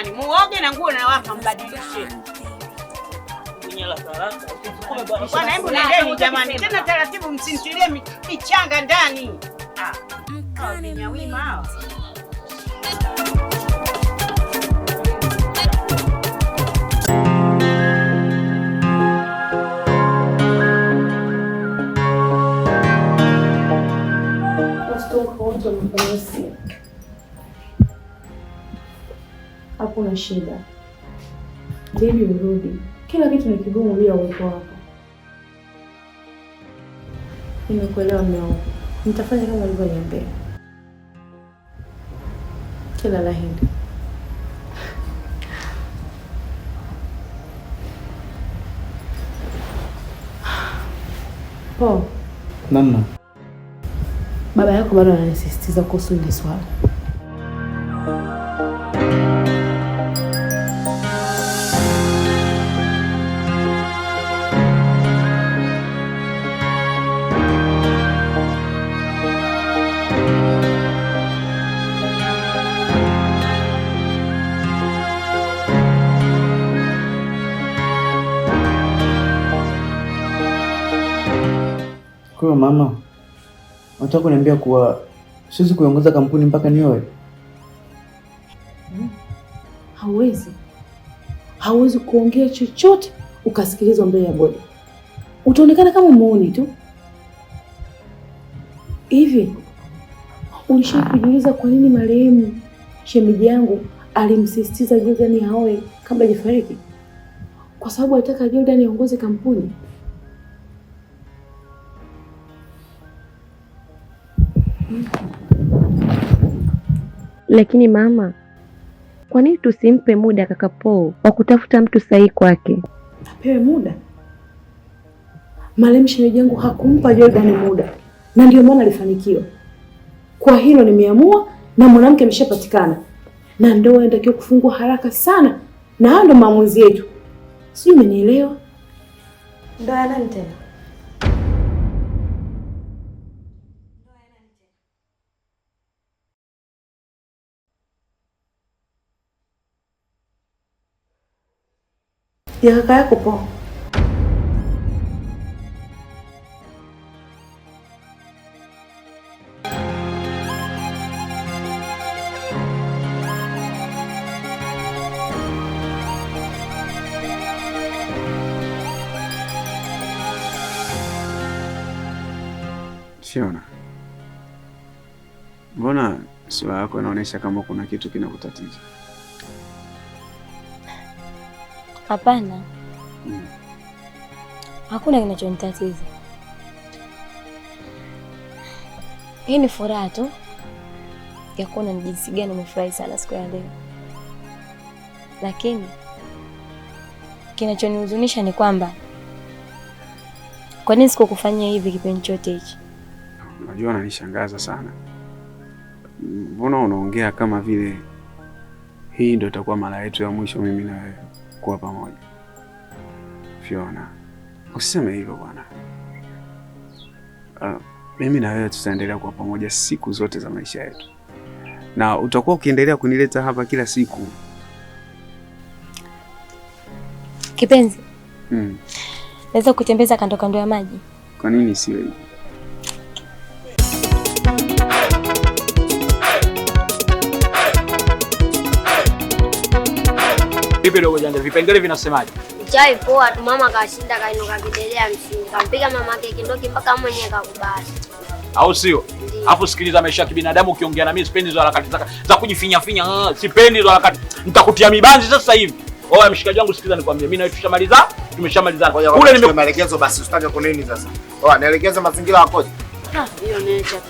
jamani. Muoge na nguo na wapa mbadilishe. Bwana hebu nendeni jamani. Tena taratibu msintilie michanga ndani. Ni nyawima hao. Hakuna shida. Bibi urudi. Kila kitu ni kigumu bila uwepo wako. Nimekuelewa mume wangu. Nitafanya kama ulivyoniambia. Kila la heri. Po. Mama. Baba yako bado ananisisitiza kuhusu hili swala. Kwa mama, unataka kuniambia kuwa siwezi kuiongoza kampuni mpaka nioe? Hauwezi kuongea chochote ukasikilizwa mbele ya bodi. Utaonekana kama muone tu. Hivi ulishawahi kujiuliza kwa nini marehemu shemeji yangu alimsisitiza Jordan aoe kabla hajafariki? Kwa sababu alitaka Jordan aongoze kampuni. Lakini mama, kwa nini tusimpe muda kaka Paul wa kutafuta mtu sahihi kwake? Apewe muda? Marehemu shemeji yangu hakumpa Jordan muda, na ndio maana alifanikiwa. Kwa hilo nimeamua, na mwanamke ameshapatikana, na ndoa inatakiwa kufungwa haraka sana, na hayo ndio maamuzi yetu. Sijui umenielewa? Ndoa ya nani tena? Ya kaka yako Po. Fiona, mbona sura yako inaonyesha kama kuna kitu kinakutatiza? Hapana. Hakuna kinachonitatiza. Hii ni furaha tu ya kuona ni jinsi gani umefurahi sana siku ya leo. Lakini kinachonihuzunisha ni kwamba kwa nini sikukufanyia hivi kipindi chote hichi? Unajua unanishangaza sana. Mbona unaongea kama vile hii ndio itakuwa mara yetu ya mwisho mimi na wewe kuwa pamoja? Fiona, usiseme hivyo bwana. Mimi na wewe tutaendelea kuwa pamoja siku zote za maisha yetu. Na utakuwa ukiendelea kunileta hapa kila siku. Kipenzi. Naweza kutembeza kando kando ya maji? Kwa nini siwe hivi? Vipi dogo janja, vipengele vinasemaje? Chai poa tu, mama kashinda kainuka kidelea msingi. Kampiga mamake kindoki mpaka mwenyewe kakubali. Au sio? Alafu sikiliza, maisha ya kibinadamu ukiongea na mimi sipendi hizo harakati za kujifinya finya. Sipendi hizo harakati. Nitakutia mibanzi sasa hivi. Oya mshikaji wangu, sikiliza nikwambie. Mimi na wewe tumeshamalizana. Kule nime maelekezo basi, usitake kwa nini sasa? Oya nielekeze mazingira yako. Hiyo nature.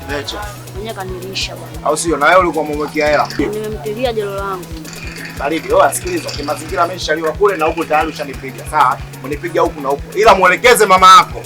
Nature. Mwenyewe kanilisha bwana. Au sio? Na wewe ulikuwa umemwekea hela. Nimemtilia jelo langu. Baridi. Oya sikiliza, kwa mazingira ameshaliwa kule na huko tayari ushanipiga. Sawa? Unipiga huku na huko. Ila muelekeze mama yako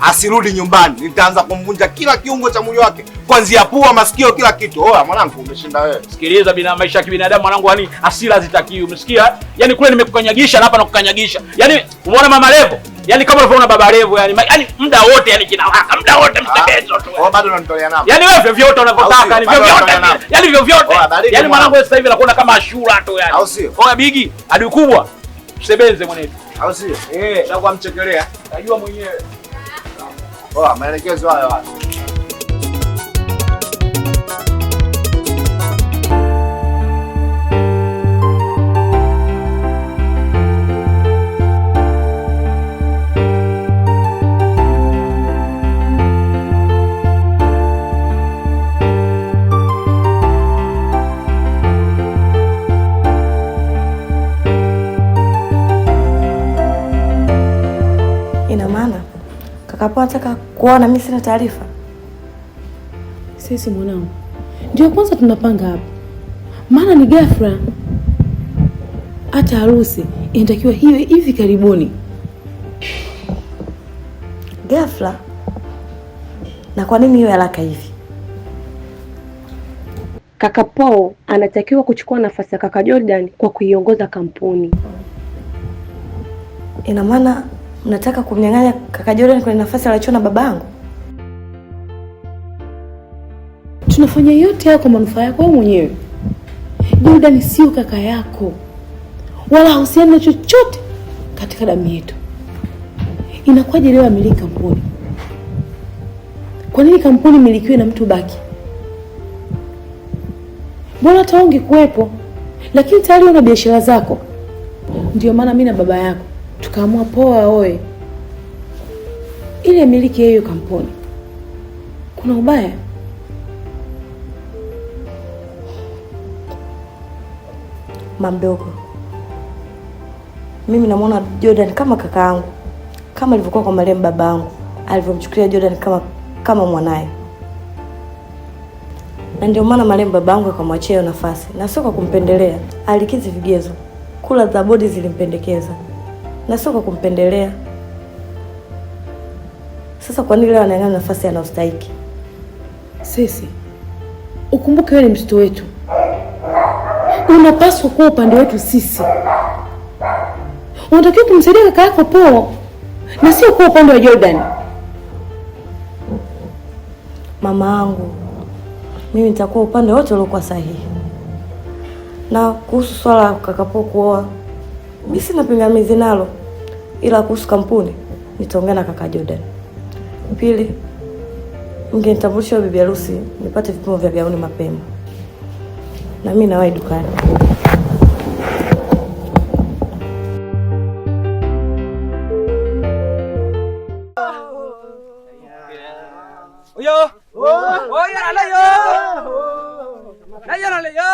asirudi nyumbani. Nitaanza kumvunja kila kiungo cha mwili wake, kuanzia pua, masikio, kila kitu. Oya mwanangu, umeshinda wewe. Sikiliza, maisha ya kibinadamu mwanangu, hasira zitakiwi, umesikia? Yaani kule nimekukanyagisha na hapa nakukanyagisha. Yaani umeona mama Levo? Yaani kama unavyoona Baba Levo yani muda wote yani kinawaka, muda wote msebenzo tu. Wewe bado unanitolea namba. Yaani wewe vyovyote unavyotaka, yani vyovyote. Yaani vyovyote. Yaani mwanangu sasa hivi nakuona kama Ashura tu yani. Au sio? Oya Bigi, adui kubwa. Msebenze mwanetu. Au sio? Na kwa mchekelea. Najua mwenyewe. Oa, maelekezo hayo hayo. Ina maana kakapo anataka kuona mimi sina taarifa. Sisi mwanangu, ndio kwanza tunapanga hapa. Maana ni ghafla. Hata harusi inatakiwa hiyo hivi karibuni. Ghafla? Na kwa nini hiyo haraka hivi? Kaka Paul anatakiwa kuchukua nafasi ya kaka Jordan kwa kuiongoza kampuni. Ina maana mnataka kumnyang'anya kaka Jordan kwenye nafasi aliyochona babangu? Tunafanya yote hayo kwa manufaa yako wewe mwenyewe. Jordan sio kaka yako. Wala hahusiani na chochote katika damu yetu. Inakuwaje leo amiliki kampuni? Kwa nini kampuni milikiwe na mtu baki? Bora taonge kuwepo, lakini tayari una biashara zako. Ndio maana mimi na baba yako tukaamua poa oe ile miliki hiyo kampuni. Kuna ubaya? Mamdogo, mimi namuona Jordan kama kakaangu, kama alivyokuwa kwa marehemu babangu alivyomchukulia Jordan kama mwanae. Na ndio maana marehemu babangu akamwachia hiyo nafasi, na sio kwa kumpendelea. Alikizi vigezo, kula za bodi zilimpendekeza, na sio kwa kumpendelea. Sasa kwa nini leo anang'ang'ana nafasi anayostahili? Sisi, ukumbuke wewe ni mtoto wetu. Unapaswa kuwa upande wetu sisi. Unatakiwa kumsaidia kaka yako Paul, na sio kuwa upande wa Jordan. Mama yangu, mimi nitakuwa upande wote uliokuwa sahihi. Na kuhusu swala la kaka Paul kuoa, mimi sina pingamizi nalo. Ila kuhusu kampuni, nitaongea na kaka Jordan. Pili, mngenitambulisha bibi harusi nipate vipimo vya gauni mapema. Na mimi nawahi dukani. Oyo! Oyo nalayo! Nalayo nalayo!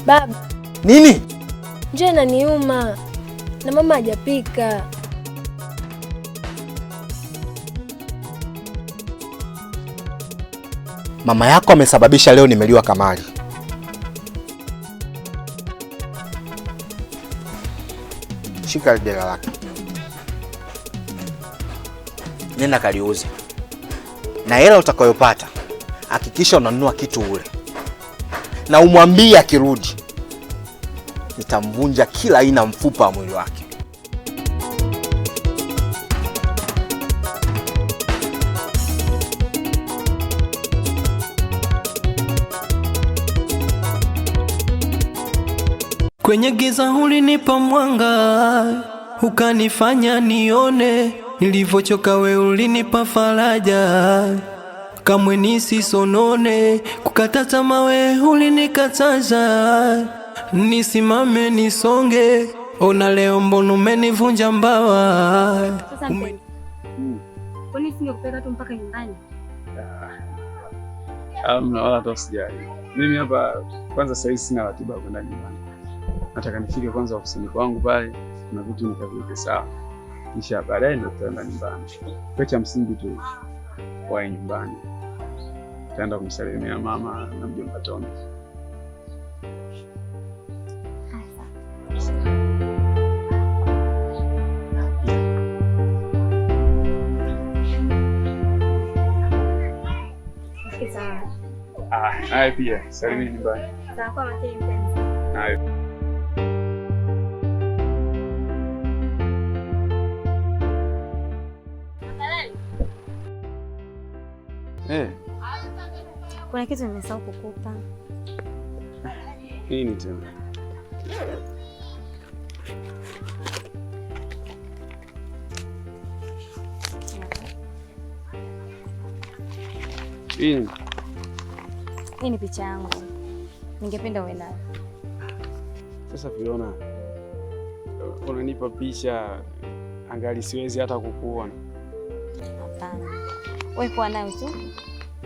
Baba. Nini? Njaa inaniuma na mama hajapika. Mama yako amesababisha leo nimeliwa kamari. Shika dela lake. Nenda kaliuze. Na hela utakayopata, hakikisha unanunua kitu ule. Na umwambie akirudi nitamvunja kila aina mfupa wa mwili wake. Kwenye giza ulinipa mwanga, ukanifanya nione. Nilivyochoka we ulinipa faraja, kamwe nisisonone. Kukata tamaa we ulinikataza, nisimame nisonge. Ona leo mbona umenivunja mbawa. Sasa kwa nini singekupeleka tu mpaka nyumbani? Amna wala hata usijali. Mimi hapa kwanza sasa hivi sina ratiba ya kwenda nyumbani. Nataka nifike kwanza ofisini kwangu pale, kuna vitu nikaviweke sawa. Kisha baadaye ndio tutaenda nyumbani. Kwa cha msingi tu wae nyumbani. Tutaenda kumsalimia mama na mjomba Tony. Haya pia, salimia nyumbani. Sawa kwa Matei mpenzi. Haya. Kuna kitu nimesahau kukupa. Nini tena? Hii ni picha yangu. Ningependa uwe nayo. Sasa Fiona, unanipa picha angali siwezi hata kukuona. Hapana. Wewe kwa nayo tu.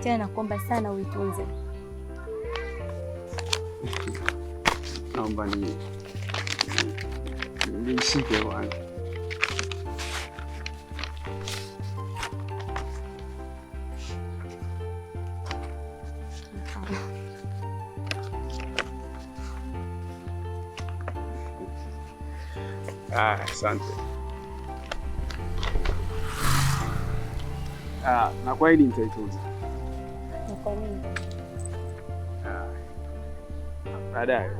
Tena nakuomba sana uitunze. Naomba nishike bwana. Asante. Na kwa hili nitaitunza. Kwa nini? Baadaye.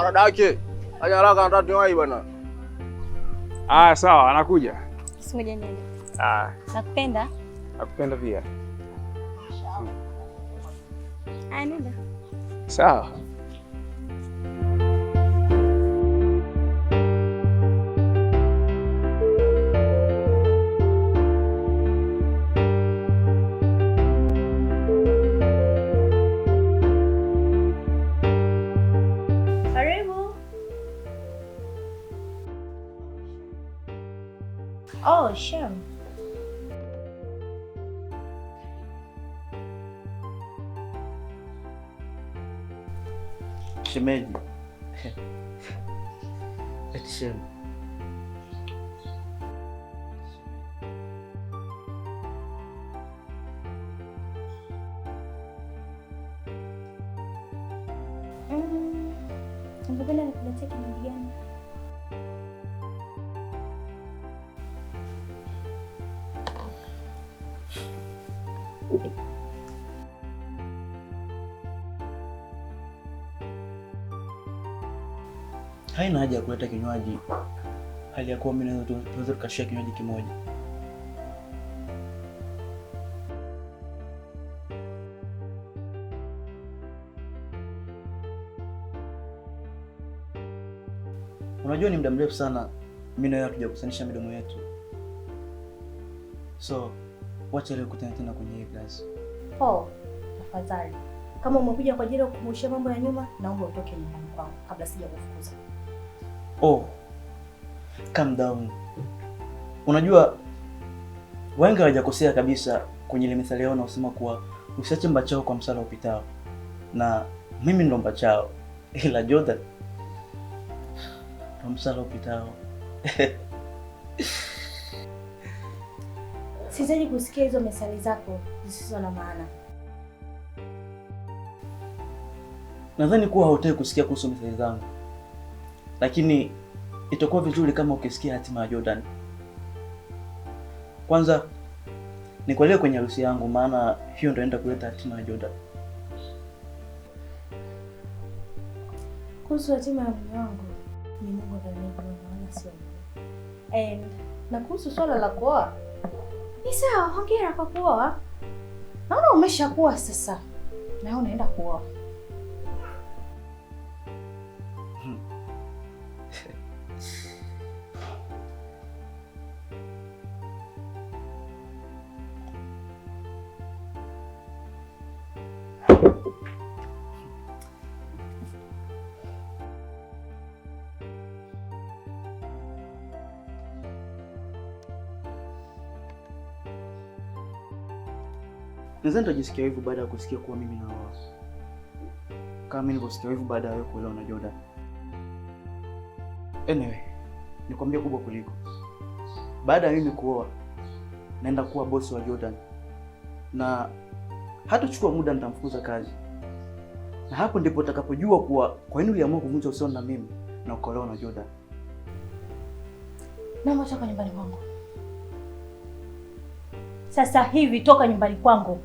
Dadake, aje haraka nataka niwahi bwana. Sawa, anakuja. Usingoje nini? Nakupenda. Nakupenda pia. Nenda. Sawa. Oh, sure. Shemeji. Eti shem. Ungependa nikuletea kinywaji gani? Haina haja ya kuleta kinywaji hali ya kuwa mimi na tunaweza tukashia kinywaji kimoja. Unajua ni muda mrefu sana mimi na wewe hatujakusanisha midomo yetu. So, wacha leo kutana tena kwenye hii glasi. Paul, tafadhali. Kama umekuja kwa ajili ya kukumbushia mambo ya nyuma, naomba utoke nyumbani kwangu kabla sijakufukuza. Oh. Calm down. Unajua wengi hawajakosea kabisa kwenye ile methali yao inasema kuwa usiache mbachao kwa msala upitao. Na mimi ndo mbachao. Ila Jordan ndo msala upitao. Sitaki kusikia hizo methali zako zisizo na maana. Nadhani kuwa hautaki kusikia kuhusu methali zangu. Lakini itakuwa vizuri kama ukisikia hatima ya Jordan. Kwanza ni kwa leo kwenye harusi yangu, maana hiyo ndio inaenda kuleta hatima ya Jordan. Kuhusu hatima ya mume wangu ni Mungu ndiye anayejua, sio mimi. Na kuhusu swala la kuoa, ni sawa, hongera kwa kuoa. Naona umeshakuwa sasa. na unaenda kuoa. Nadhani nitajisikia hivyo baada ya kusikia kuwa mimi naoa. Kama mimi nilivyosikia hivyo baada ya wewe kuelewa na Jordan. Anyway, nikwambia kubwa kuliko. Baada ya mimi kuoa, naenda kuwa bosi wa Jordan. Na hatachukua muda nitamfukuza kazi. Na hapo ndipo utakapojua kuwa kwa nini uliamua kuvunja uhusiano na mimi na ukaolewa na Jordan. Naomba toka nyumbani kwangu. Sasa hivi toka nyumbani kwangu.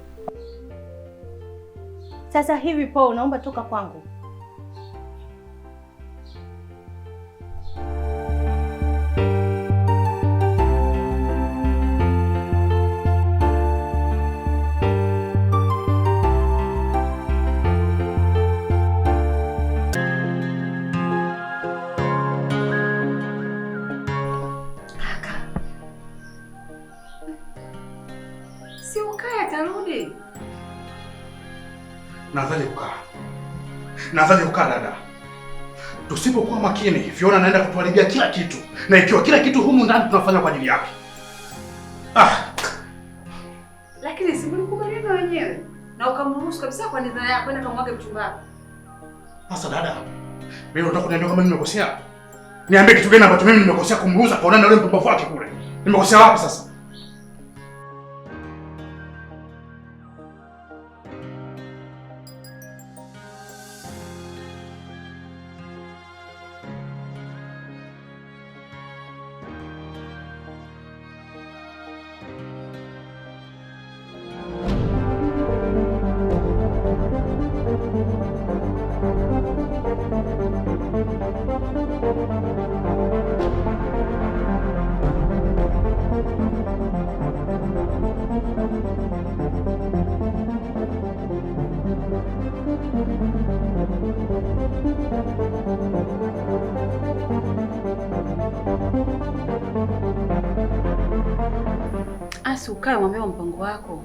Sasa hivi Paul, naomba toka kwangu. Si ukae atarudi. Nadhani ukaa dada. Tusipokuwa makini, Fiona anaenda kutuharibia kila kitu. Na ikiwa kila kitu humu ndani tunafanya kwa ajili yake. Lakini si mlikubaliana wenyewe na ukamruhusu kabisa kwa nidhamu yako kwenda kumwaga mchumba wako. Sasa dada, wewe unataka kuniambia kama nimekosea? Niambie kitu gani ambacho mimi nimekosea kumruhusa kwa nani yule mpumbavu wake kule? Nimekosea wapi sasa? Asi ukae mwambie mpango wako.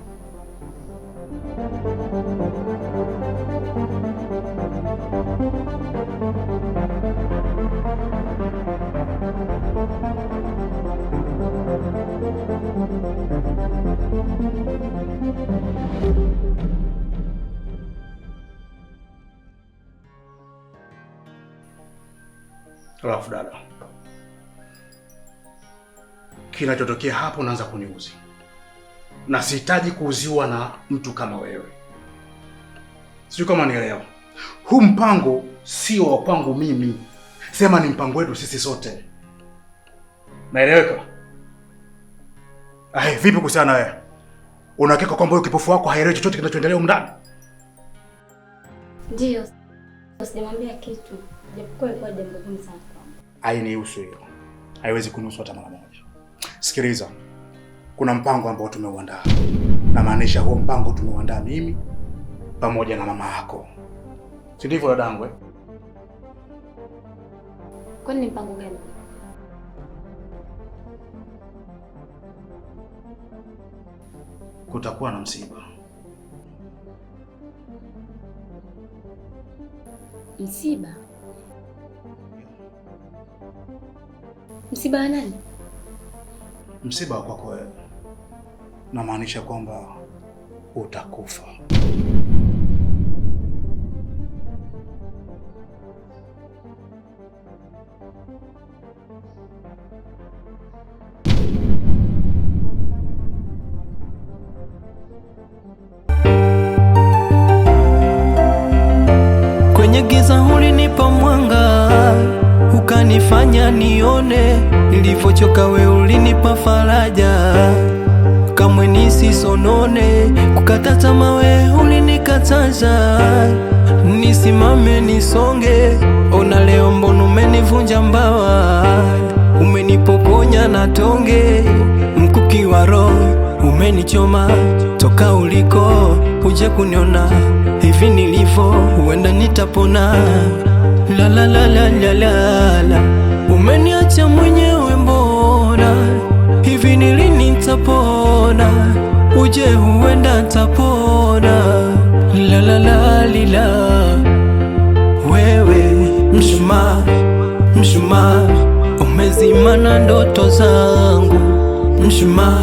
Alafu dada, kinachotokea hapo unaanza kuniuzi. Na sihitaji kuuziwa na mtu kama wewe. Sio kama nielewa. Huu mpango sio wa kwangu mimi. Sema ni mpango wetu sisi sote. Naeleweka? Vipi kuhusiana na wewe? Unahakika kwamba huyo kipofu wako haelewi chochote kinachoendelea huko ndani? Ndio. Usimwambia kitu. Japokuwa ilikuwa jambo gumu sana. Hainihusu hiyo. Haiwezi kunihusu hata mara moja. Sikiliza. Kuna mpango ambao tumeuandaa. Na maanisha huo mpango tumeuandaa mimi pamoja na mama yako. Si ndivyo dadangu? Kwani ni mpango gani? Kutakuwa na msiba. Msiba? Msiba wa nani? Msiba wa kwako wewe. Na maanisha kwamba utakufa. Kwenye giza ulinipa mwanga, ukanifanya nione. Nilivyochoka we ulinipa faraja, kamwe nisisonone. Kukata tamaa we ulinikataza, nisimame nisonge. Ona leo mbona umenivunja mbawa, umenipokonya na tonge. Mkuki wa roho umenichoma, toka uliko uje kuniona hivi. hivi nilivyo huenda nitapona. La la la la la la la, umeniacha mwenyewe mbona, hivi ni lini nitapona, uje huenda nitapona. La la la lila, wewe mshumaa, mshumaa umezima na ndoto zangu, mshumaa